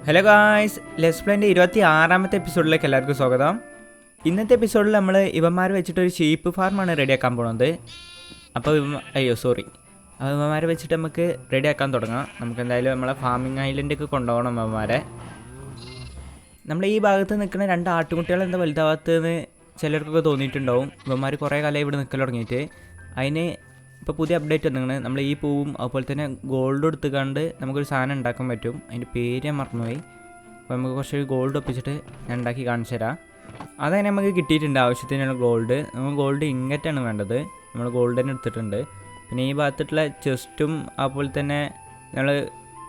Hello guys, let's പ്ലേൻ്റെ 26ാമത്തെ എപ്പിസോഡിലേക്ക് എല്ലാവർക്കും സ്വാഗതം. ഇന്നത്തെ എപ്പിസോഡിൽ നമ്മൾ ഇവന്മാർ വെച്ചിട്ടൊരു ഷീപ്പ് ഫാർമാണ് റെഡിയാക്കാൻ പോകുന്നത്. അപ്പോൾ ഇവന്മാരെ വെച്ചിട്ട് നമുക്ക് റെഡിയാക്കാൻ തുടങ്ങാം. നമുക്ക് എന്തായാലും നമ്മളെ ഫാമിംഗ് ഐലൻഡൊക്കെ കൊണ്ടുപോകണം. ഇവന്മാരെ നമ്മൾ ഈ ഭാഗത്ത് നിൽക്കുന്ന 2 ആട്ടുകുട്ടികൾ എന്താ വലുതാവാത്തതെന്ന് ചിലർക്കൊക്കെ തോന്നിയിട്ടുണ്ടാവും. ഇവന്മാർ കുറേ കാലം ഇവിടെ നിൽക്കൽ തുടങ്ങിയിട്ട്. അതിന് ഇപ്പോൾ പുതിയ അപ്ഡേറ്റ് വന്നിങ്ങനെ നമ്മൾ ഈ പൂവും അതുപോലെ തന്നെ ഗോൾഡ് എടുത്തുകൊണ്ട് നമുക്കൊരു സാധനം ഉണ്ടാക്കാൻ പറ്റും. അതിൻ്റെ പേര് ഞാൻ മറന്നുപോയി. അപ്പോൾ നമുക്ക് കുറച്ച് ഗോൾഡ് ഒപ്പിച്ചിട്ട് ഞാൻ ഉണ്ടാക്കി കാണിച്ചു തരാം. അതങ്ങനെ നമുക്ക് കിട്ടിയിട്ടുണ്ട് ആവശ്യത്തിനുള്ള ഗോൾഡ്. നമുക്ക് ഗോൾഡ് ഇങ്ങറ്റാണ് വേണ്ടത്. നമ്മൾ ഗോൾഡ് തന്നെ എടുത്തിട്ടുണ്ട്. പിന്നെ ഈ ഭാഗത്തുള്ള ചെസ്റ്റും അതുപോലെ തന്നെ നമ്മൾ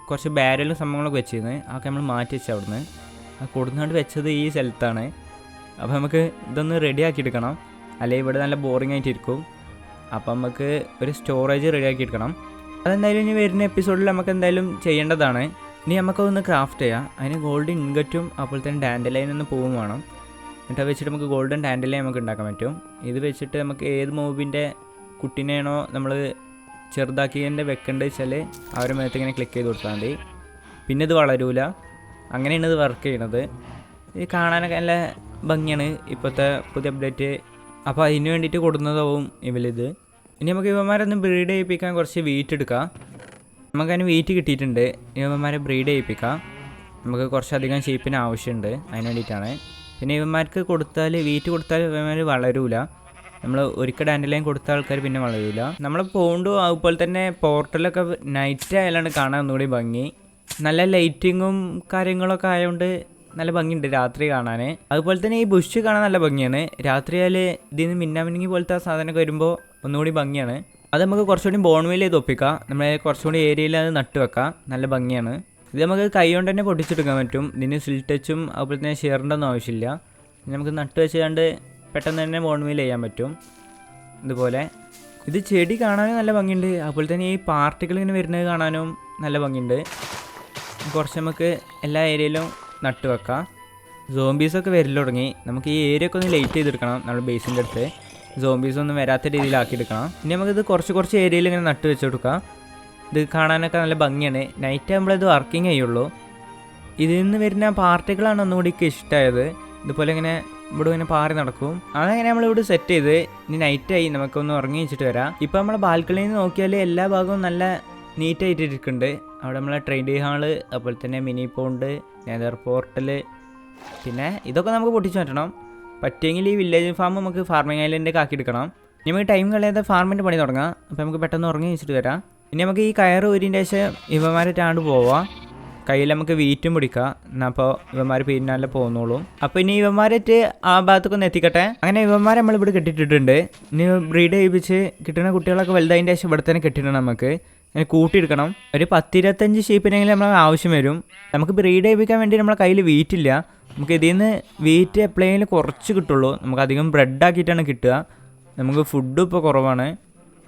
കുറച്ച് ബാരലും സംഭവങ്ങളൊക്കെ വെച്ചിരുന്നു. അതൊക്കെ നമ്മൾ മാറ്റി വെച്ചത് അവിടുന്ന്. അത് കൊടുന്നുകൊണ്ട് വെച്ചത് ഈ സ്ഥലത്താണ്. അപ്പോൾ നമുക്ക് ഇതൊന്ന് റെഡി ആക്കി എടുക്കണം, അല്ലെങ്കിൽ ഇവിടെ നല്ല ബോറിംഗ് ആയിട്ടിരിക്കും. അപ്പം നമുക്ക് ഒരു സ്റ്റോറേജ് റെഡിയാക്കി എടുക്കണം. അതെന്തായാലും ഇനി വരുന്ന എപ്പിസോഡിൽ നമുക്ക് എന്തായാലും ചെയ്യേണ്ടതാണ്. ഇനി നമുക്കതൊന്ന് ക്രാഫ്റ്റ് ചെയ്യാം. അതിന് ഗോൾഡ് ഇൻഗറ്റും അതുപോലെ തന്നെ ഡാൻഡലൈനൊന്ന് പൂവും വേണം. എന്നിട്ട് വെച്ചിട്ട് നമുക്ക് ഗോൾഡൻ ഡാൻഡലൈൻ നമുക്ക് ഉണ്ടാക്കാൻ പറ്റും. ഇത് വെച്ചിട്ട് നമുക്ക് ഏത് മൂവിൻ്റെ കുട്ടീനെയാണോ നമ്മൾ ചെറുതാക്കിയതിൻ്റെ വെക്കേണ്ടത് വെച്ചാൽ അവരുടെ മേത്ത് ഇങ്ങനെ ക്ലിക്ക് ചെയ്ത് കൊടുത്താൽ മതി. പിന്നെ ഇത് വളരൂല. അങ്ങനെയാണ് ഇത് വർക്ക് ചെയ്യണത്. ഇത് കാണാനൊക്കെ നല്ല ഭംഗിയാണ് ഇപ്പോഴത്തെ പുതിയ അപ്ഡേറ്റ്. അപ്പോൾ അതിന് വേണ്ടിയിട്ട് കൊടുക്കുന്നതാവും ഇവലിത്. ഇനി നമുക്ക് ഇവന്മാരൊന്ന് ബ്രീഡ് ചെയ്യിപ്പിക്കാൻ കുറച്ച് വീറ്റ് എടുക്കാം. നമുക്കതിന് വീറ്റ് കിട്ടിയിട്ടുണ്ട്. ഇവന്മാരെ ബ്രീഡ് ചെയ്യിപ്പിക്കാം. നമുക്ക് കുറച്ചധികം ഷീപ്പിന് ആവശ്യമുണ്ട്, അതിന് വേണ്ടിയിട്ടാണ്. പിന്നെ ഇവന്മാർക്ക് കൊടുത്താൽ വീറ്റ് കൊടുത്താൽ ഇവന്മാർ വളരൂല. നമ്മൾ ഒരിക്കൽ ഡാൻഡലൈൻ കൊടുത്ത ആൾക്കാർ പിന്നെ വളരൂല. നമ്മൾ പോണ്ടും അതുപോലെ തന്നെ പോർട്ടലൊക്കെ നൈറ്റ് ആയാലാണ് കാണാൻ ഒന്നുകൂടി ഭംഗി. നല്ല ലൈറ്റിങ്ങും കാര്യങ്ങളൊക്കെ ആയതുകൊണ്ട് നല്ല ഭംഗിയുണ്ട് രാത്രി കാണാൻ. അതുപോലെ തന്നെ ഈ ബുഷ് കാണാൻ നല്ല ഭംഗിയാണ്. രാത്രിയാൽ ഇതിൽ നിന്ന് മിന്നാമിനിങ്ങി പോലത്തെ സാധനമൊക്കെ വരുമ്പോൾ ഒന്നുകൂടി ഭംഗിയാണ്. അത് നമുക്ക് കുറച്ചുകൂടി ബോൺവെയിൽ ചെയ്ത് ഒപ്പിക്കാം. നമ്മളെ കുറച്ചുകൂടി ഏരിയയിൽ അത് നട്ട് വെക്കാം. നല്ല ഭംഗിയാണ്. ഇത് നമുക്ക് കൈ കൊണ്ട് തന്നെ പൊട്ടിച്ചെടുക്കാൻ പറ്റും. ഇതിന് സിൽ ടച്ചും അതുപോലെ തന്നെ ഷെയറിൻ്റെ ഒന്നും ആവശ്യമില്ല. നമുക്ക് നട്ട് വെച്ചുകൊണ്ട് പെട്ടെന്ന് തന്നെ ബോൺവെയിൽ ചെയ്യാൻ പറ്റും. ഇതുപോലെ ഇത് ചെടി കാണാനും നല്ല ഭംഗിയുണ്ട്. അതുപോലെ തന്നെ ഈ പാർട്ടികൾ ഇങ്ങനെ വരുന്നത് കാണാനും നല്ല ഭംഗിയുണ്ട്. കുറച്ച് നമുക്ക് എല്ലാ ഏരിയയിലും നട്ട് വെക്കാം. സോംബീസൊക്കെ വരൽ തുടങ്ങി. നമുക്ക് ഈ ഏരിയ ഒക്കെ ഒന്ന് ലൈറ്റ് ചെയ്തെടുക്കണം. നമ്മൾ ബേസിൻ്റെ അടുത്ത് സോംബീസൊന്നും വരാത്ത രീതിയിലാക്കിയെടുക്കണം. ഇനി നമുക്കിത് കുറച്ച് ഏരിയയിൽ ഇങ്ങനെ നട്ട് വെച്ച് കൊടുക്കാം. ഇത് കാണാനൊക്കെ നല്ല ഭംഗിയാണ്. നൈറ്റ് ആകുമ്പോൾ ഇത് വർക്കിംഗ് ചെയ്യുള്ളൂ. ഇതിൽ നിന്ന് വരുന്ന പാർട്ടികളാണ് ഒന്നുകൂടി ഇഷ്ടമായത്. ഇതുപോലെ ഇങ്ങനെ ഇവിടെ ഇങ്ങനെ പാറി നടക്കും. അതങ്ങനെ നമ്മളിവിടെ സെറ്റ് ചെയ്ത് ഇനി നൈറ്റായി നമുക്കൊന്ന് ഉറങ്ങി വെച്ചിട്ട് വരാം. ഇപ്പോൾ നമ്മളെ ബാൽക്കണിയിൽ നിന്ന് നോക്കിയാൽ എല്ലാ ഭാഗവും നല്ല നീറ്റായിട്ടിരിക്കുന്നുണ്ട്. അവിടെ നമ്മളെ ട്രെയിനിങ് ഹാള്, അതുപോലെ തന്നെ മിനി പോണ്ട്, നെതർ പോർട്ടൽ, പിന്നെ ഇതൊക്കെ നമുക്ക് പൊട്ടിച്ച് മാറ്റണം. പറ്റുമെങ്കിൽ ഈ വില്ലേജ് ഫാം നമുക്ക് ഫാർമിംഗ് ഐലൻഡൊക്കെ ആക്കിയെടുക്കണം. ഇനി നമുക്ക് ടൈം കളയാതെ ഫാർമിൻ്റെ പണി തുടങ്ങാം. അപ്പോൾ നമുക്ക് പെട്ടെന്ന് ഉറങ്ങി വെച്ചിട്ട് വരാം. ഇനി നമുക്ക് ഈ കയറ് ഊരിൻ്റെ ശേഷം ഇവന്മാരായിട്ടാണ്ട് പോവാം. കയ്യിൽ നമുക്ക് വീറ്റും പിടിക്കാം. എന്നാൽ അപ്പോൾ ഇവന്മാർ പിന്നാലെ പോകുന്നോളും. അപ്പോൾ ഇനി ഇവന്മാരായിട്ട് ആ ഭാഗത്തൊക്കെ ഒന്ന് എത്തിക്കട്ടെ. അങ്ങനെ ഇവന്മാരെ നമ്മളിവിടെ കെട്ടിയിട്ടിട്ടുണ്ട്. ഇനി ബ്രീഡ് ചെയ്യിപ്പിച്ച് കിട്ടുന്ന കുട്ടികളൊക്കെ വലുതായതിൻ്റെ ശേഷം ഇവിടെ തന്നെ കെട്ടിടണം. നമുക്ക് അങ്ങനെ കൂട്ടിയെടുക്കണം. ഒരു 10-25 ഷീപ്പിനെങ്കിലും നമ്മൾ ആവശ്യം വരും. നമുക്ക് ബ്രീഡ് ചെയ്യിപ്പിക്കാൻ വേണ്ടി നമ്മളെ കയ്യിൽ വീറ്റില്ല. നമുക്ക് ഇതിൽ നിന്ന് വീറ്റ് എപ്പോഴെങ്കിലും കുറച്ച് കിട്ടുള്ളൂ. നമുക്ക് അധികം ബ്രെഡാക്കിയിട്ടാണ് കിട്ടുക. നമുക്ക് ഫുഡും ഇപ്പോൾ കുറവാണ്.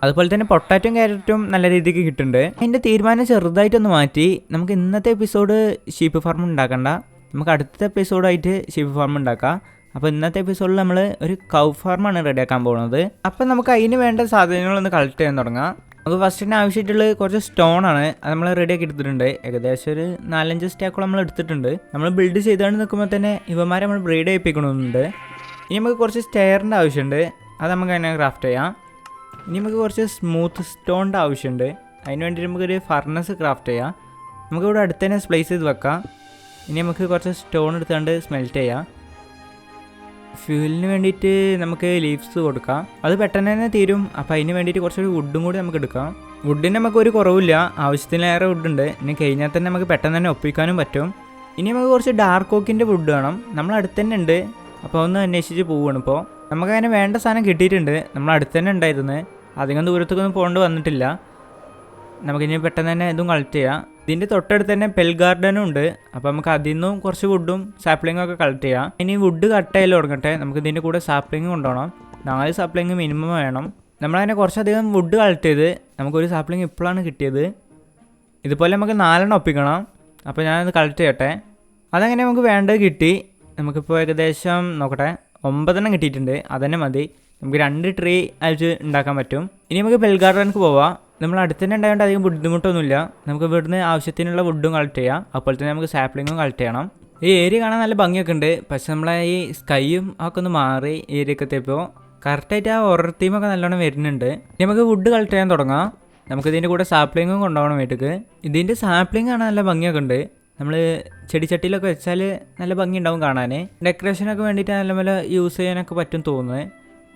അതുപോലെ തന്നെ പൊട്ടാറ്റോയും ക്യാരറ്റും നല്ല രീതിക്ക് കിട്ടുന്നുണ്ട്. അതിൻ്റെ തീരുമാനം ചെറുതായിട്ടൊന്ന് മാറ്റി. നമുക്ക് ഇന്നത്തെ എപ്പിസോഡ് ഷീപ്പ് ഫാർം ഉണ്ടാക്കണ്ട, നമുക്ക് അടുത്ത എപ്പിസോഡായിട്ട് ഷീപ്പ് ഫാർം ഉണ്ടാക്കാം. അപ്പോൾ ഇന്നത്തെ എപ്പിസോഡിൽ നമ്മൾ ഒരു കൗ ഫാർമാണ് റെഡിയാക്കാൻ പോകുന്നത്. അപ്പം നമുക്ക് അതിന് വേണ്ട സാധനങ്ങളൊന്ന് കളക്ട് ചെയ്യാൻ തുടങ്ങാം. നമുക്ക് ഫസ്റ്റിന് ആവശ്യമായിട്ടുള്ളത് കുറച്ച് സ്റ്റോണാണ്. അത് നമ്മൾ റെഡിയാക്കി എടുത്തിട്ടുണ്ട്. ഏകദേശം ഒരു 4-5 സ്റ്റാക്കോളം നമ്മൾ എടുത്തിട്ടുണ്ട്. നമ്മൾ ബിൽഡ് ചെയ്തുകൊണ്ട് നിൽക്കുമ്പോൾ തന്നെ ഇവന്മാരെ നമ്മൾ ബ്രീഡ് ചെയ്യിപ്പിക്കണമെന്നുണ്ട്. ഇനി നമുക്ക് കുറച്ച് സ്റ്റെയറിൻ്റെ ആവശ്യമുണ്ട്. അത് നമുക്ക് അതിനെ ക്രാഫ്റ്റ് ചെയ്യാം. ഇനി നമുക്ക് കുറച്ച് സ്മൂത്ത് സ്റ്റോണിൻ്റെ ആവശ്യമുണ്ട്. അതിന് വേണ്ടി നമുക്കൊരു ഫർണസ് ക്രാഫ്റ്റ് ചെയ്യാം. നമുക്കിവിടെ അടുത്ത് തന്നെ സ്പ്ലേസ് ചെയ്ത് വെക്കാം. ഇനി നമുക്ക് കുറച്ച് സ്റ്റോൺ എടുത്തുകൊണ്ട് സ്മെൽറ്റ് ചെയ്യാം. ഫ്യൂലിന് വേണ്ടിയിട്ട് നമുക്ക് ലീവ്സ് കൊടുക്കാം. അത് പെട്ടെന്ന് തന്നെ തീരും. അപ്പോൾ അതിന് വേണ്ടിയിട്ട് കുറച്ചൊരു വുഡും കൂടി നമുക്ക് എടുക്കാം. വുഡിന് നമുക്ക് ഒരു കുറവില്ല, ആവശ്യത്തിലേറെ വുഡുണ്ട്. ഇനി കഴിഞ്ഞാൽ തന്നെ നമുക്ക് പെട്ടെന്ന് തന്നെ ഒപ്പിക്കാനും പറ്റും. ഇനി നമുക്ക് കുറച്ച് ഡാർക്ക് ഓക്കിൻ്റെ വുഡ് വേണം. നമ്മൾ അടുത്ത് തന്നെ ഉണ്ട്. അപ്പോൾ ഒന്ന് അന്വേഷിച്ച് പോവുകയാണ്. ഇപ്പോൾ നമുക്കങ്ങനെ വേണ്ട സാധനം കിട്ടിയിട്ടുണ്ട്. നമ്മൾ അടുത്ത് തന്നെ ഉണ്ടായിരുന്നു. അധികം ദൂരത്തേക്കൊന്നും പോകേണ്ടി വന്നിട്ടില്ല. നമുക്കിനി പെട്ടെന്ന് തന്നെ ഇതും കളക്ട് ചെയ്യാം. ഇതിൻ്റെ തൊട്ടടുത്ത് തന്നെ പെൽ ഗാർഡനും ഉണ്ട്. അപ്പോൾ നമുക്ക് അതിൽ നിന്നും കുറച്ച് വുഡും സാപ്ലിങ്ങും ഒക്കെ കളക്ട് ചെയ്യാം. ഇനി വുഡ് കട്ടായാലും തുടങ്ങട്ടെ. നമുക്ക് ഇതിൻ്റെ കൂടെ സാപ്ലിങ് കൊണ്ടുപോകണം. 4 സാപ്ലിങ് മിനിമം വേണം. നമ്മളതിനെ കുറച്ചധികം വുഡ് കളക്ട് ചെയ്ത് നമുക്കൊരു സാപ്ലിങ് ഇപ്പോഴാണ് കിട്ടിയത്. ഇതുപോലെ നമുക്ക് 4 ഒപ്പിക്കണം. അപ്പോൾ ഞാനത് കളക്ട് ചെയ്യട്ടെ. അതങ്ങനെ നമുക്ക് വേണ്ടത് കിട്ടി. നമുക്കിപ്പോൾ ഏകദേശം നോക്കട്ടെ 9 കിട്ടിയിട്ടുണ്ട്. അതന്നെ മതി. നമുക്ക് 2 ട്രീ ആയിട്ട് ഉണ്ടാക്കാൻ പറ്റും. ഇനി നമുക്ക് പെൽ ഗാർഡനിലേക്ക് പോവാം. നമ്മൾ അടുത്ത് തന്നെ ഉണ്ടായതുകൊണ്ട് അധികം ബുദ്ധിമുട്ടൊന്നുമില്ല. നമുക്ക് ഇവിടുന്ന് ആവശ്യത്തിനുള്ള വുഡും കളക്ട് ചെയ്യാം. അപ്പോൾ തന്നെ നമുക്ക് സാപ്ലിങ്ങും കളക്ട് ചെയ്യണം. ഈ ഏരിയ കാണാൻ നല്ല ഭംഗിയൊക്കെ ഉണ്ട്. പക്ഷെ നമ്മളെ ഈ സ്കൈയും ഒക്കെ ഒന്ന് മാറി ഏരിയയൊക്കെ എത്തിയപ്പോൾ കറക്റ്റായിട്ട് ആ ഹൊറർ തീമൊക്കെ നല്ലോണം വരുന്നുണ്ട്. നമുക്ക് വുഡ് കളക്ട് ചെയ്യാൻ തുടങ്ങാം. നമുക്ക് ഇതിൻ്റെ കൂടെ സാപ്ലിങ്ങും കൊണ്ടുപോകണം വീട്ടിലേക്ക്. ഇതിൻ്റെ സാപ്ലിങ് കാണാൻ നല്ല ഭംഗിയൊക്കെ ഉണ്ട്. നമ്മൾ ചെടിച്ചട്ടിയിലൊക്കെ വെച്ചാൽ നല്ല ഭംഗി ഉണ്ടാവും കാണാൻ. ഡെക്കറേഷനൊക്കെ വേണ്ടിയിട്ട് നല്ല പോലെ യൂസ് ചെയ്യാനൊക്കെ പറ്റും തോന്നുന്നത്.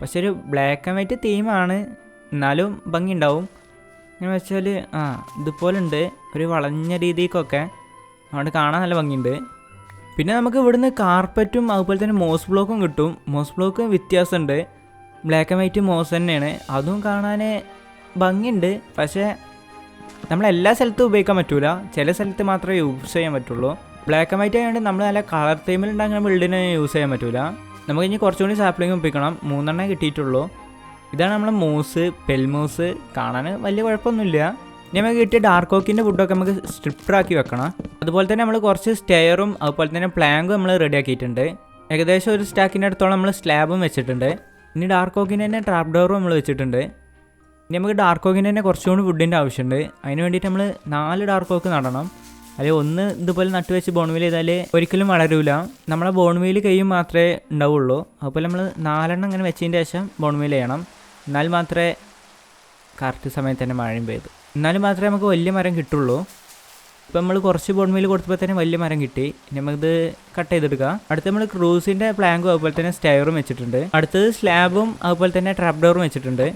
പക്ഷെ ഒരു ബ്ലാക്ക് ആൻഡ് വൈറ്റ് തീമാണ്, എന്നാലും ഭംഗി ഉണ്ടാവും. എങ്ങനെ വെച്ചാൽ ഇതുപോലെ ഉണ്ട്, ഒരു വളഞ്ഞ രീതിക്കൊക്കെ അതുകൊണ്ട് കാണാൻ നല്ല ഭംഗിയുണ്ട്. പിന്നെ നമുക്ക് ഇവിടുന്ന് കാർപ്പറ്റും അതുപോലെ തന്നെ മോസ് ബ്ലോക്കും കിട്ടും. മോസ് ബ്ലോക്ക് വ്യത്യാസമുണ്ട്, ബ്ലാക്ക് ആൻഡ് വൈറ്റ് മോസ് തന്നെയാണ്, അതും കാണാൻ ഭംഗിയുണ്ട്. പക്ഷേ നമ്മളെല്ലാ സ്ഥലത്തും ഉപയോഗിക്കാൻ പറ്റൂല, ചില സ്ഥലത്ത് മാത്രമേ യൂസ് ചെയ്യാൻ പറ്റുള്ളൂ. ബ്ലാക്ക് ആൻഡ് വൈറ്റ് ആയതുകൊണ്ട് നമ്മൾ നല്ല കളർ തീമിൽ ഉണ്ടാകുന്ന ബിൽഡിനെ യൂസ് ചെയ്യാൻ പറ്റൂല. നമുക്ക് ഇനി കുറച്ചുകൂടി സാപ്ലിംഗ് ഉപയോഗിക്കണം. 3 എണ്ണേ കിട്ടിയിട്ടുള്ളൂ. ഇതാണ് നമ്മളെ മൂസ്, പെൽമൂസ്. കാണാൻ വലിയ കുഴപ്പമൊന്നുമില്ല. ഇനി നമുക്ക് കിട്ടിയ ഡാർക്ക് ഓക്കിൻ്റെ വുഡൊക്കെ നമുക്ക് സ്ട്രിപ്പറാക്കി വെക്കണം. അതുപോലെ തന്നെ നമ്മൾ കുറച്ച് സ്റ്റെയറും അതുപോലെ തന്നെ പ്ലാങ്കും നമ്മൾ റെഡിയാക്കിയിട്ടുണ്ട്. ഏകദേശം ഒരു സ്റ്റാക്കിൻ്റെ അടുത്തോളം നമ്മൾ സ്ലാബും വെച്ചിട്ടുണ്ട്. ഇനി ഡാർക്ക് ഓക്കിൻ്റെ തന്നെ ട്രാപ്പ് ഡോറും നമ്മൾ വെച്ചിട്ടുണ്ട്. ഇനി നമുക്ക് ഡാർക്ക് ഓക്കിൻ്റെ തന്നെ കുറച്ചുകൂടി വുഡിൻ്റെ ആവശ്യമുണ്ട്. അതിന് വേണ്ടിയിട്ട് നമ്മൾ 4 ഡാർക്ക് ഓക്ക് നടണം. അല്ലെങ്കിൽ 1 ഇതുപോലെ നട്ട് വെച്ച് ബോൺവീൽ ചെയ്താൽ ഒരിക്കലും വളരൂല. നമ്മളെ ബോൺവീൽ കൈയും മാത്രമേ ഉണ്ടാവുള്ളൂ. അതുപോലെ നമ്മൾ 4 എണ്ണം അങ്ങനെ വെച്ചതിൻ്റെ ശേഷം ബോൺവീൽ ചെയ്യണം. എന്നാൽ മാത്രമേ കറക്റ്റ് സമയത്ത് തന്നെ മഴയും പെയ്തു, എന്നാലും മാത്രമേ നമുക്ക് വലിയ മരം കിട്ടുള്ളൂ. ഇപ്പോൾ നമ്മൾ കുറച്ച് ബോൺവീൽ കൊടുത്തപ്പോൾ തന്നെ വലിയ മരം കിട്ടി. ഇനി നമുക്കിത് കട്ട് ചെയ്തെടുക്കാം. അടുത്ത് നമ്മൾ ക്രൂസിൻ്റെ പ്ലാങ്കും അതുപോലെ തന്നെ സ്റ്റെയറും വെച്ചിട്ടുണ്ട്. അടുത്തത് സ്ലാബും അതുപോലെ തന്നെ ട്രാപ്പ് ഡോറും വെച്ചിട്ടുണ്ട്.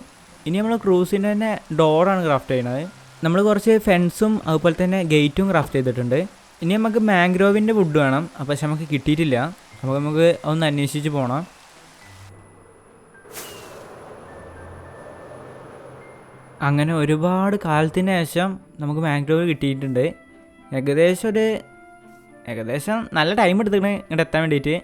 ഇനി നമ്മൾ ക്രൂസിൻ്റെ തന്നെ ഡോറാണ് ക്രാഫ്റ്റ് ചെയ്യുന്നത്. നമ്മൾ കുറച്ച് ഫെൻസും അതുപോലെ തന്നെ ഗേറ്റും ക്രാഫ്റ്റ് ചെയ്തിട്ടുണ്ട്. ഇനി നമുക്ക് മാംഗ്രോവിൻ്റെ വുഡ് വേണം. പക്ഷെ നമുക്ക് കിട്ടിയിട്ടില്ല. അപ്പോൾ നമുക്ക് ഒന്ന് അന്വേഷിച്ച് പോകണം. അങ്ങനെ ഒരുപാട് കാലത്തിന് ശേഷം നമുക്ക് മാംഗ്രോവ് കിട്ടിയിട്ടുണ്ട്. ഏകദേശം നല്ല ടൈം എടുത്തിട്ടുണ്ട് ഇങ്ങോട്ട് എത്താൻ വേണ്ടിയിട്ട്.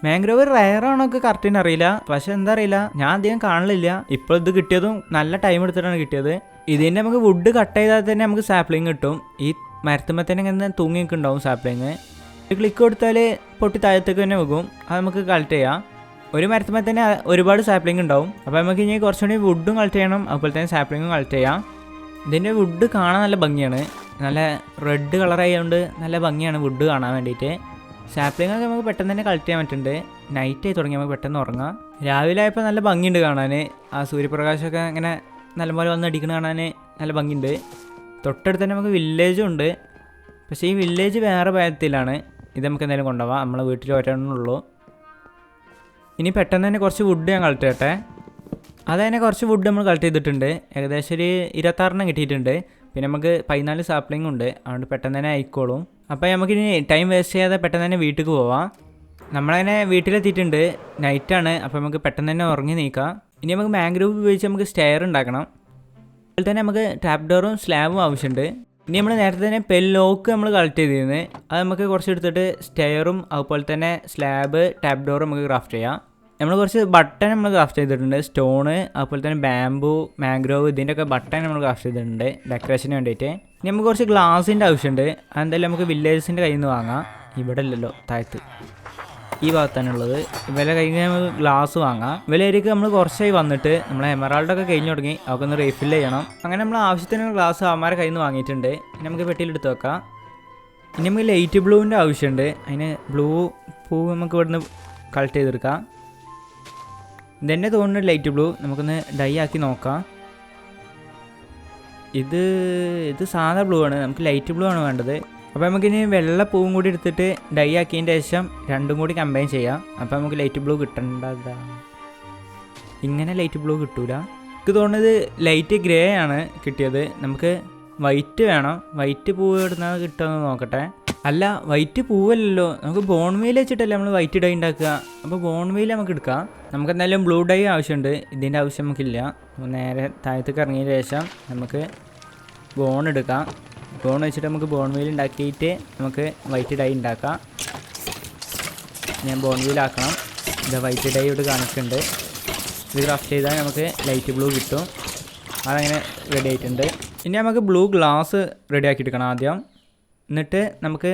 മാംഗ്രോവ് റയറാണൊക്കെ കറക്റ്റിന് അറിയില്ല, പക്ഷെ എന്താ അറിയില്ല, ഞാൻ അധികം കാണലില്ല. ഇപ്പോൾ ഇത് കിട്ടിയതും നല്ല ടൈം എടുത്തിട്ടാണ് കിട്ടിയത്. ഇതിൻ്റെ നമുക്ക് വുഡ് കട്ട് ചെയ്താൽ തന്നെ നമുക്ക് സാപ്ലിങ് കിട്ടും. ഈ മരത്തുമ്പോൾ തന്നെ ഇങ്ങനെ തൂങ്ങി നിൽക്കുന്നുണ്ടാവും സാപ്ലിങ്. ക്ലിക്ക് കൊടുത്താൽ പൊട്ടി താഴത്തേക്ക് തന്നെ വെക്കും. അത് നമുക്ക് കളക്ട് ചെയ്യാം. ഒരു മരത്തുമ്പോൾ തന്നെ ഒരുപാട് സാപ്ലിങ് ഉണ്ടാവും. അപ്പോൾ നമുക്ക് ഇനി കുറച്ചുകൂടി വുഡും കളക്ട് ചെയ്യണം, അതുപോലെ തന്നെ സാപ്ലിങ്ങും കളക്ട് ചെയ്യാം. ഇതിൻ്റെ വുഡ് കാണാൻ നല്ല ഭംഗിയാണ്, നല്ല റെഡ് കളറായതുകൊണ്ട് നല്ല ഭംഗിയാണ് വുഡ് കാണാൻ വേണ്ടിയിട്ട്. സാപ്ലിങ്ങൊക്കെ നമുക്ക് പെട്ടെന്ന് തന്നെ കളക്ട് ചെയ്യാൻ പറ്റുന്നുണ്ട്. നൈറ്റ് ആയി തുടങ്ങി നമുക്ക് പെട്ടെന്ന് ഉറങ്ങാം. രാവിലെ ആയപ്പോൾ നല്ല ഭംഗിയുണ്ട് കാണാൻ. ആ സൂര്യപ്രകാശമൊക്കെ ഇങ്ങനെ നല്ലപോലെ വന്ന് അടിക്കണ കാണാൻ നല്ല ഭംഗിയുണ്ട്. തൊട്ടടുത്ത് തന്നെ നമുക്ക് വില്ലേജും ഉണ്ട്. പക്ഷേ ഈ വില്ലേജ് വേറെ ഭയത്തിലാണ്. ഇത് നമുക്ക് എന്തായാലും കൊണ്ടുപോകാം, നമ്മളെ വീട്ടിൽ ഒരെണ്ണുള്ളൂ. ഇനി പെട്ടെന്ന് തന്നെ കുറച്ച് വുഡ് ഞാൻ കളക്ട് ചെയ്യട്ടെ. അതതിനെ കുറച്ച് വുഡ് നമ്മൾ കളക്ട് ചെയ്തിട്ടുണ്ട്. ഏകദേശം ഒരു 26 കിട്ടിയിട്ടുണ്ട്. പിന്നെ നമുക്ക് 14 സാപ്ലിംഗ് ഉണ്ട്, അതുകൊണ്ട് പെട്ടെന്ന് തന്നെ ആയിക്കോളും. അപ്പോൾ നമുക്കിനി ടൈം വേസ്റ്റ് ചെയ്യാതെ പെട്ടെന്ന് തന്നെ വീട്ടിലേക്ക് പോവാം. നമ്മളതിനെ വീട്ടിലെത്തിയിട്ടുണ്ട്, നൈറ്റാണ്. അപ്പോൾ നമുക്ക് പെട്ടെന്ന് തന്നെ ഉറങ്ങി നീക്കാം. ഇനി നമുക്ക് മാംഗ്രോവ് ഉപയോഗിച്ച് നമുക്ക് സ്റ്റെയർ ഉണ്ടാക്കണം. അതുപോലെ തന്നെ നമുക്ക് ട്രാപ്പ് ഡോറും സ്ലാബും ആവശ്യമുണ്ട്. ഇനി നമ്മൾ നേരത്തെ തന്നെ ലോക്ക് നമ്മൾ കളക്ട് ചെയ്തിരുന്നത്, അത് നമുക്ക് കുറച്ച് എടുത്തിട്ട് സ്റ്റെയറും അതുപോലെ തന്നെ സ്ലാബ് ട്രാപ്പ് ഡോറും നമുക്ക് ക്രാഫ്റ്റ് ചെയ്യാം. നമ്മൾ കുറച്ച് ബട്ടൺ നമ്മൾ ക്രാഫ്റ്റ് ചെയ്തിട്ടുണ്ട്. സ്റ്റോണ് അതുപോലെ തന്നെ ബാംബു, മാംഗ്രോവ്, ഇതിൻ്റെയൊക്കെ ബട്ടൺ നമ്മൾ ക്രാഫ്റ്റ് ചെയ്തിട്ടുണ്ട് ഡെക്കറേഷന് വേണ്ടിയിട്ട്. ഇനി നമുക്ക് കുറച്ച് ഗ്ലാസിൻ്റെ ആവശ്യമുണ്ട്. അതെന്തായാലും നമുക്ക് വില്ലേജസിൻ്റെ കയ്യിൽ നിന്ന് വാങ്ങാം. ഇവിടെ അല്ലല്ലോ, താഴത്ത് ഈ ഭാഗത്താണ് ഉള്ളത്. വില കഴിഞ്ഞ് നമുക്ക് ഗ്ലാസ് വാങ്ങാം. വിലയിലേക്ക് നമ്മൾ കുറച്ചായി വന്നിട്ട് നമ്മളെ എമറാൾഡൊക്കെ കഴിഞ്ഞ് തുടങ്ങി, അതൊക്കെ ഒന്ന് റീഫിൽ ചെയ്യണം. അങ്ങനെ നമ്മൾ ആവശ്യത്തിന് ഗ്ലാസ് അവന്മാരെ കയ്യിൽ നിന്ന് വാങ്ങിയിട്ടുണ്ട്. ഇനി നമുക്ക് പെട്ടിയിലെടുത്ത് വെക്കാം. ഇനി നമുക്ക് ലൈറ്റ് ബ്ലൂവിൻ്റെ ആവശ്യമുണ്ട്. അതിന് ബ്ലൂ പൂ നമുക്ക് ഇവിടുന്ന് കളക്ട് ചെയ്തെടുക്കാം. ഇതെന്നെ തോന്നുന്നു ലൈറ്റ് ബ്ലൂ. നമുക്കൊന്ന് ഡൈ ആക്കി നോക്കാം. ഇത് സാധാ ബ്ലൂ ആണ്, നമുക്ക് ലൈറ്റ് ബ്ലൂ ആണ് വേണ്ടത്. അപ്പോൾ നമുക്കിനി വെള്ള പൂവും കൂടി എടുത്തിട്ട് ഡൈ ആക്കിയതിൻ്റെ ശേഷം രണ്ടും കൂടി കമ്പൈൻ ചെയ്യാം. അപ്പോൾ നമുക്ക് ലൈറ്റ് ബ്ലൂ കിട്ടേണ്ടതാ. ഇങ്ങനെ ലൈറ്റ് ബ്ലൂ കിട്ടൂല. എനിക്ക് തോന്നുന്നത് ലൈറ്റ് ഗ്രേ ആണ് കിട്ടിയത്. നമുക്ക് വൈറ്റ് വേണം. വൈറ്റ് പൂവ് ഇടുന്നത് കിട്ടുമെന്ന് നോക്കട്ടെ. അല്ല, വൈറ്റ് പൂവല്ലല്ലോ, നമുക്ക് ബോൺമീൽ വെച്ചിട്ടല്ലേ നമ്മൾ വൈറ്റ് ഡൈ ഉണ്ടാക്കുക. അപ്പോൾ ബോൺമീൽ നമുക്ക് എടുക്കാം. നമുക്ക് എന്തായാലും ബ്ലൂ ഡൈ ആവശ്യമുണ്ട്. ഇതിൻ്റെ ആവശ്യം നമുക്കില്ല. നേരെ താഴത്തേക്ക് ഇറങ്ങിയതിന് ശേഷം നമുക്ക് ബോൺ എടുക്കാം. ബോൺ വെച്ചിട്ട് നമുക്ക് ബോൺമീൽ ഉണ്ടാക്കിയിട്ട് നമുക്ക് വൈറ്റ് ഡൈ ഉണ്ടാക്കാം. ഞാൻ ബോൺമീലാക്കണം. ഇത് വൈറ്റ് ഡൈ ഇവിടെ കാണിക്കുന്നുണ്ട്. ഇത് ക്രാഫ്റ്റ് ചെയ്താൽ നമുക്ക് ലൈറ്റ് ബ്ലൂ കിട്ടും. അതങ്ങനെ റെഡി ആയിട്ടുണ്ട്. ഇനി നമുക്ക് ബ്ലൂ ഗ്ലാസ് റെഡി ആക്കി എടുക്കണം ആദ്യം. എന്നിട്ട് നമുക്ക്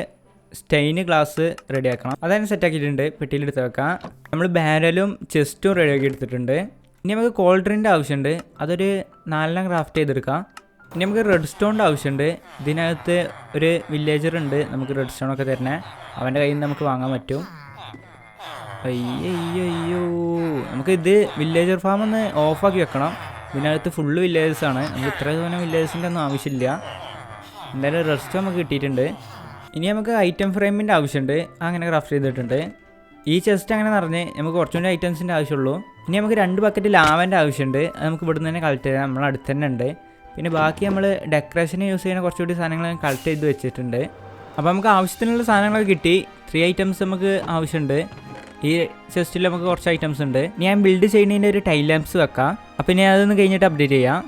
സ്റ്റെയിന് ഗ്ലാസ് റെഡിയാക്കണം. അതതിന് സെറ്റാക്കിയിട്ടുണ്ട്. പെട്ടിയിലെടുത്ത് വെക്കാം. നമ്മൾ ബാരലും ചെസ്റ്റും റെഡിയാക്കി എടുത്തിട്ടുണ്ട്. ഇനി നമുക്ക് കോൾഡ് ഡ്രിങ്കിൻ്റെ ആവശ്യമുണ്ട്. അതൊരു 4 ക്രാഫ്റ്റ് ചെയ്തെടുക്കാം. ഇനി നമുക്ക് റെഡ് സ്റ്റോണിൻ്റെ ആവശ്യമുണ്ട്. ഇതിനകത്ത് ഒരു വില്ലേജർ ഉണ്ട് നമുക്ക് റെഡ് സ്റ്റോണൊക്കെ തരണേ. അവൻ്റെ കയ്യിൽ നിന്ന് നമുക്ക് വാങ്ങാൻ പറ്റും. അയ്യോ നമുക്ക് ഇത് വില്ലേജർ ഫാം ഒന്ന് ഓഫാക്കി വെക്കണം. ഇതിനകത്ത് ഫുള്ള് വില്ലേജേഴ്സാണ്. നമുക്ക് ഇത്ര തോന്നെ വില്ലേജേഴ്സിൻ്റെ ഒന്നും ആവശ്യമില്ല. എന്തായാലും റെഡ് സ്റ്റോൺ നമുക്ക് കിട്ടിയിട്ടുണ്ട്. ഇനി നമുക്ക് ഐറ്റം ഫ്രെയിമിൻ്റെ ആവശ്യമുണ്ട്. അങ്ങനെ ക്രാഫ്റ്റ് ചെയ്തിട്ടുണ്ട്. ഈ ചെസ്റ്റ് അങ്ങനെ നിറഞ്ഞ് നമുക്ക് കുറച്ചുകൂടി ഐറ്റംസിൻ്റെ ആവശ്യമുള്ളൂ. ഇനി നമുക്ക് 2 ബക്കറ്റ് ലാവൻ്റെ ആവശ്യമുണ്ട്. അത് നമുക്ക് ഇവിടുന്ന് തന്നെ കളക്ട് ചെയ്യാം. നമ്മൾ അടുത്ത് തന്നെ ഉണ്ട്. പിന്നെ ബാക്കി നമ്മൾ ഡെക്കറേഷന് യൂസ് ചെയ്യുന്ന കുറച്ചുകൂടി സാധനങ്ങൾ കളക്ട് ചെയ്ത് വെച്ചിട്ടുണ്ട്. അപ്പോൾ നമുക്ക് ആവശ്യത്തിനുള്ള സാധനങ്ങളൊക്കെ കിട്ടി. 3 ഐറ്റംസ് നമുക്ക് ആവശ്യമുണ്ട്. ഈ ചെസ്റ്റിൽ നമുക്ക് കുറച്ച് ഐറ്റംസ് ഉണ്ട്. ഞാൻ ബിൽഡ് ചെയ്യുന്നതിൻ്റെ ഒരു ടൈം ലാംപ്സ് വെക്കാം. അപ്പോൾ ഞാൻ അതൊന്ന് കഴിഞ്ഞിട്ട് അപ്ഡേറ്റ് ചെയ്യാം.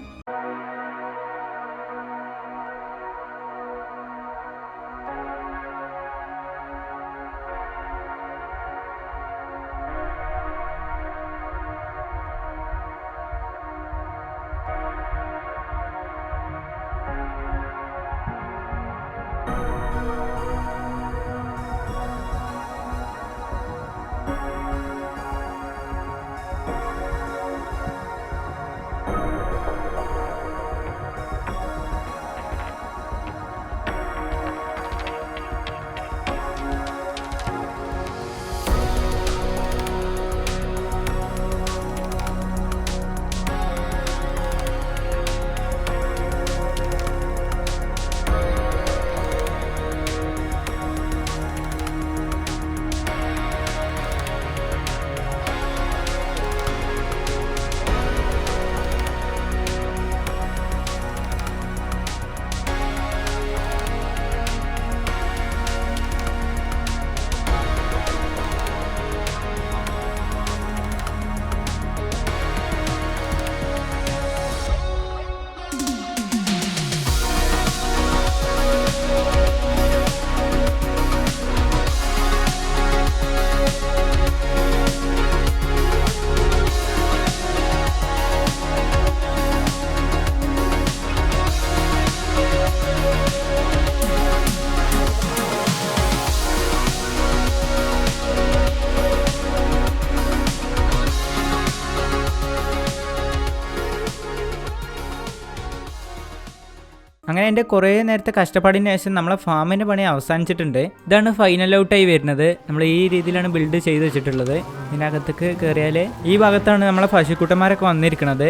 അങ്ങനെ എൻ്റെ കുറേ നേരത്തെ കഷ്ടപ്പാടിന് ശേഷം നമ്മളെ ഫാമിൻ്റെ പണി അവസാനിച്ചിട്ടുണ്ട്. ഇതാണ് ഫൈനൽ ഔട്ടായി വരുന്നത്. നമ്മൾ ഈ രീതിയിലാണ് ബിൽഡ് ചെയ്ത് വെച്ചിട്ടുള്ളത്. ഇതിനകത്തേക്ക് കയറിയാൽ ഈ ഭാഗത്താണ് നമ്മളെ പശുക്കുട്ടന്മാരൊക്കെ വന്നിരിക്കുന്നത്.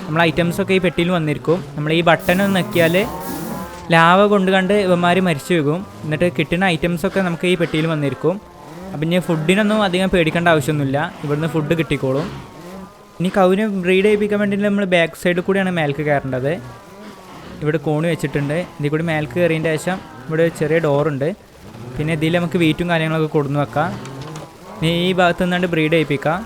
നമ്മളെ ഐറ്റംസൊക്കെ ഈ പെട്ടിയിൽ വന്നിരിക്കും. നമ്മൾ ഈ ബട്ടൺ ഞെക്കിയാൽ ലാവ കൊണ്ട് കണ്ട് ഇവന്മാർ മരിച്ചു പോകും. എന്നിട്ട് കിട്ടുന്ന ഐറ്റംസൊക്കെ നമുക്ക് ഈ പെട്ടിയിൽ വന്നിരിക്കും. അപ്പം ഇനി ഫുഡിനൊന്നും അധികം പേടിക്കേണ്ട ആവശ്യമൊന്നുമില്ല. ഇവിടുന്ന് ഫുഡ് കിട്ടിക്കോളും. ഇനി കൗവിനെ ബ്രീഡ് ചെയ്യിപ്പിക്കാൻ വേണ്ടിയിട്ട് നമ്മൾ ബാക്ക് സൈഡിൽ കൂടിയാണ് മേൽക്ക് കയറേണ്ടത്. ഇവിടെ കോണി വെച്ചിട്ടുണ്ട്. ഇതിൽ കൂടി മേൽക്ക് കയറിയതിൻ്റെ ശേഷം ഇവിടെ ചെറിയ ഡോറുണ്ട്. പിന്നെ ഇതിൽ നമുക്ക് വീറ്റും കാര്യങ്ങളൊക്കെ കൊടുന്ന് വെക്കാം. ഇനി ഈ ഭാഗത്ത് നിന്നാണ്ട് ബ്രീഡ് ചെയ്യിപ്പിക്കാം.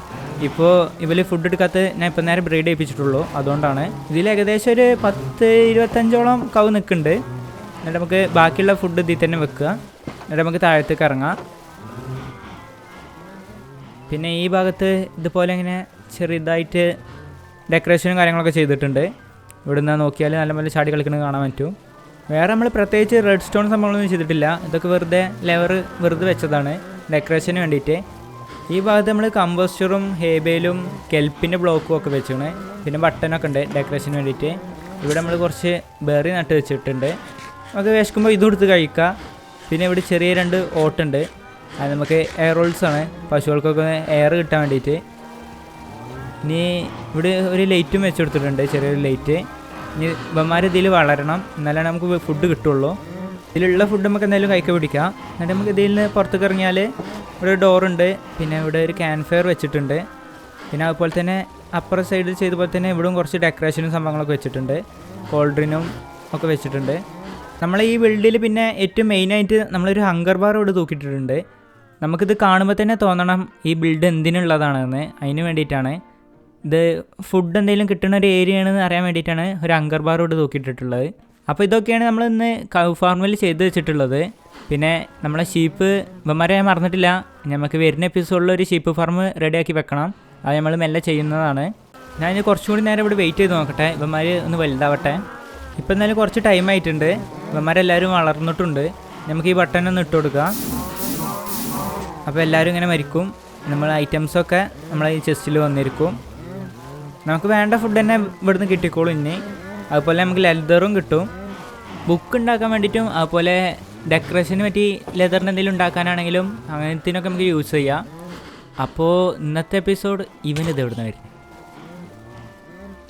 ഇപ്പോൾ ഇവർ ഫുഡ് എടുക്കാത്ത ഞാൻ ഇപ്പം നേരെ ബ്രീഡ് ചെയ്യിപ്പിച്ചിട്ടുള്ളൂ. അതുകൊണ്ടാണ് ഇതിൽ ഏകദേശം ഒരു 10-25ഓളം കവ് നിൽക്കുന്നുണ്ട്. എന്നിട്ട് നമുക്ക് ബാക്കിയുള്ള ഫുഡ് ഇതിൽ തന്നെ വെക്കുക. എന്നിട്ട് നമുക്ക് താഴത്തേക്ക് ഇറങ്ങാം. പിന്നെ ഈ ഭാഗത്ത് ഇതുപോലെ ഇങ്ങനെ ചെറുതായിട്ട് ഡെക്കറേഷനും കാര്യങ്ങളൊക്കെ ചെയ്തിട്ടുണ്ട്. ഇവിടെ നിന്ന് നോക്കിയാൽ നല്ല പോലെ ചാടി കളിക്കുന്നത് കാണാൻ പറ്റും. വേറെ നമ്മൾ പ്രത്യേകിച്ച് റെഡ് സ്റ്റോൺ സംഭവങ്ങളൊന്നും ചെയ്തിട്ടില്ല. ഇതൊക്കെ വെറുതെ വെറുതെ വെച്ചതാണ് ഡെക്കറേഷന് വേണ്ടിയിട്ട്. ഈ ഭാഗത്ത് നമ്മൾ കമ്പോസ്റ്ററും ഹേബേലും കെൽപ്പിൻ്റെ ബ്ലോക്കും ഒക്കെ വെച്ചാണ്. പിന്നെ ബട്ടനൊക്കെ ഉണ്ട് ഡെക്കറേഷന് വേണ്ടിയിട്ട്. ഇവിടെ നമ്മൾ കുറച്ച് ബെറി നട്ട് വെച്ചിട്ടുണ്ട്. നമുക്ക് വിശക്കുമ്പോൾ ഇതും എടുത്ത് കഴിക്കാം. പിന്നെ ഇവിടെ ചെറിയ 2 ഓട്ടുണ്ട്. അത് നമുക്ക് എയർ ഹോൾസാണ്, പശുക്കൾക്കൊക്കെ എയർ കിട്ടാൻ വേണ്ടിയിട്ട്. ഇനി ഇവിടെ ഒരു ലൈറ്റും വെച്ചെടുത്തിട്ടുണ്ട്, ചെറിയൊരു ലൈറ്റ്. ഇനി ഇവന്മാർ ഇതിൽ വളരണം, എന്നാലാണ് നമുക്ക് ഫുഡ് കിട്ടുള്ളൂ. ഇതിലുള്ള ഫുഡ് നമുക്ക് എന്തെങ്കിലും കൈക്ക് പിടിക്കാം. എന്നിട്ട് നമുക്ക് ഇതിൽ നിന്ന് പുറത്തേക്ക് ഇറങ്ങിയാൽ ഇവിടെ ഒരു ഡോറുണ്ട്. പിന്നെ ഇവിടെ ഒരു ക്യാൻ ഫയർ വെച്ചിട്ടുണ്ട്. പിന്നെ അതുപോലെ തന്നെ അപ്പുറ സൈഡിൽ ചെയ്ത പോലെ തന്നെ ഇവിടെയും കുറച്ച് ഡെക്കറേഷനും സംഭവങ്ങളൊക്കെ വെച്ചിട്ടുണ്ട്. കോൾഡ് ഡ്രിങ്കും ഒക്കെ വെച്ചിട്ടുണ്ട്. നമ്മൾ ഈ ബിൽഡിൽ പിന്നെ ഏറ്റവും മെയിനായിട്ട് നമ്മളൊരു ഹങ്കർ ബാർ ഇവിടെ തൂക്കിയിട്ടിട്ടുണ്ട്. നമുക്കിത് കാണുമ്പോൾ തന്നെ തോന്നണം ഈ ബിൽഡ് എന്തിനുള്ളതാണെന്ന്. അതിന് വേണ്ടിയിട്ടാണ്. ഇത് ഫുഡ് എന്തെങ്കിലും കിട്ടുന്ന ഒരു ഏരിയ ആണെന്ന് അറിയാൻ വേണ്ടിയിട്ടാണ് ഒരു ഹങ്കർ ബാർ ഇവിടെ തൂക്കിയിട്ടിട്ടുള്ളത്. അപ്പോൾ ഇതൊക്കെയാണ് നമ്മൾ ഇന്ന് കൗ ഫാർമിൽ ചെയ്ത് വെച്ചിട്ടുള്ളത്. പിന്നെ നമ്മളെ ഷീപ്പ് ഇവന്മാരെ ഞാൻ മറന്നിട്ടില്ല. നമുക്ക് വരുന്ന എപ്പിസോഡിൽ ഒരു ഷീപ്പ് ഫാർം റെഡിയാക്കി വെക്കണം. അത് നമ്മൾ മെല്ലെ ചെയ്യുന്നതാണ്. ഞാൻ ഇനി കുറച്ചുകൂടി നേരം ഇവിടെ വെയിറ്റ് ചെയ്ത് നോക്കട്ടെ, ഇവന്മാർ ഒന്ന് വലുതാവട്ടെ. ഇപ്പം എന്നാലും കുറച്ച് ടൈം ആയിട്ടുണ്ട്. ഇവന്മാരെല്ലാവരും വളർന്നിട്ടുണ്ട്. നമുക്ക് ഈ ബട്ടൺ ഒന്ന് ഇട്ട് കൊടുക്കാം. അപ്പോൾ എല്ലാവരും ഇങ്ങനെ മരിക്കും. നമ്മൾ ഐറ്റംസൊക്കെ നമ്മളെ ഈ ചെസ്റ്റിൽ വന്നിരിക്കും. നമുക്ക് വേണ്ട ഫുഡ് തന്നെ ഇവിടുന്ന് കിട്ടിക്കോളും. ഇനി അതുപോലെ നമുക്ക് ലെതറും കിട്ടും. ബുക്ക് ഉണ്ടാക്കാൻ വേണ്ടിയിട്ടും അതുപോലെ ഡെക്കറേഷന് പറ്റി ലെതറിന് എന്തെങ്കിലും ഉണ്ടാക്കാനാണെങ്കിലും അങ്ങനത്തിനൊക്കെ നമുക്ക് യൂസ് ചെയ്യാം. അപ്പോൾ ഇന്നത്തെ എപ്പിസോഡ് ഇവനിത് എവിടെ നിന്ന് വരുന്നത്?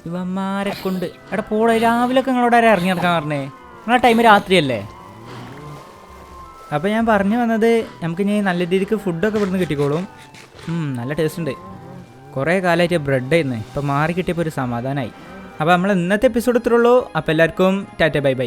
ഇവന്മാരെ കൊണ്ട് എടാ പോളെ, രാവിലെയൊക്കെ നിങ്ങളോട് ആരെ ഇറങ്ങി നടക്കാൻ പറഞ്ഞേ? നിങ്ങളെ ടൈം രാത്രിയല്ലേ? അപ്പോൾ ഞാൻ പറഞ്ഞു വന്നത് നമുക്ക് ഇനി നല്ല രീതിക്ക് ഫുഡൊക്കെ ഇവിടുന്ന് കിട്ടിക്കോളും. നല്ല ടേസ്റ്റ് ഉണ്ട്. കുറേ കാലമായിട്ട് ബ്രെഡ് ആയിരുന്നു, ഇപ്പോൾ മാറി കിട്ടിയപ്പോൾ ഒരു സമാധാനമായി. അപ്പോൾ നമ്മൾ ഇന്നത്തെ എപ്പിസോഡ് ഇത്രയുള്ളൂ. അപ്പോൾ എല്ലാവർക്കും ടാറ്റ ബൈ ബൈ.